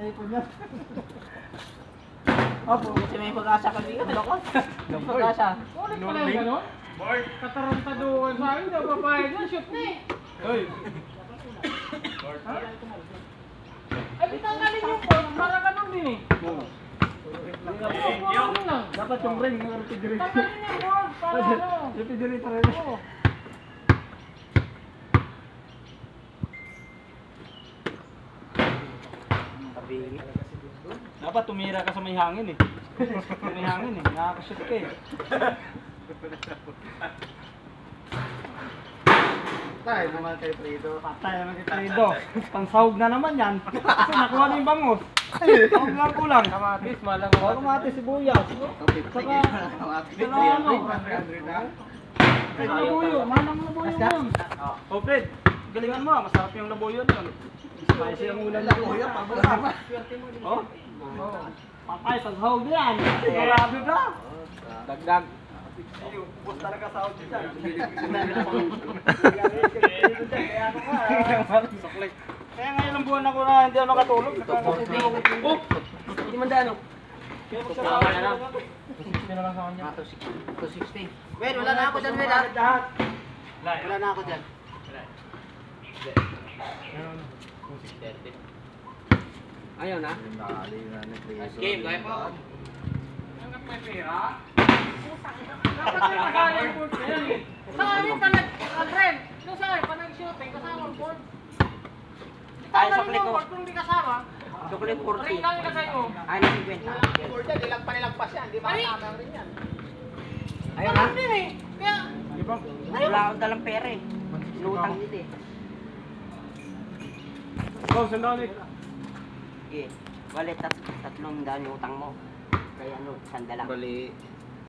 ipon niya. Opo, kasi may pag-asa kami. Ano ko? May pag-asa. Ulit pala yung gano'n? Katarantaduhan sa akin, daw papayag na, shoot na eh. Hoy! Ay, bitanggalin yung board, para ganun din eh. Dapat yung ring, yung refrigerator. Tanggalin yung board, para ano. Refrigerator rin. Oo. Dapat tumira ka sa may hangin eh. May hangin eh, nakakashoot ka eh. Patay naman kay Fredo. Patay naman kay Fredo. Pansahog na naman yan. Kasi nakuha na yung bangus. Ang lang kulang. Kamatis, malang Kamatis, sibuyas. Saka, ano? Ay, labuyo. Manang labuyo yun. Oh Fred, galingan mo, masarap yung labuyo yun. Spicy ang ulam labuyo, paborito. Oh? Patay, pansahog na yan. Marami na. Dagdag. Bus talaga sa audio dyan. Kaya ngayon ang buwan ako na hindi ako nakatulog. Oh! Hindi man dano. Tama na lang. Sino lang sa kanya? 260. Well, wala na ako dyan, Well. Wala na ako dyan. Ayaw na? Game, kaya po. Hanggat may pera. Dapat may pagkala yung board na yan eh. Sa amin pa nag-rent. Yung sa akin, pa nag-shooting, kasama ang board. Ay, Tanggalin sukli mo ko. ang board kung hindi kasama. Chocolate Ring lang ka sa'yo. Ay, na 50. Board yan, ilang panilagpas yan, di ba? Ay! Tama rin yan. Ayaw na? Ganun din eh. Kaya, Wala akong dalang pera eh. Lutang dito eh. Oh, sandali. Sige. Wala tatlong daan yung utang mo. Kaya ano, sandala. Bali,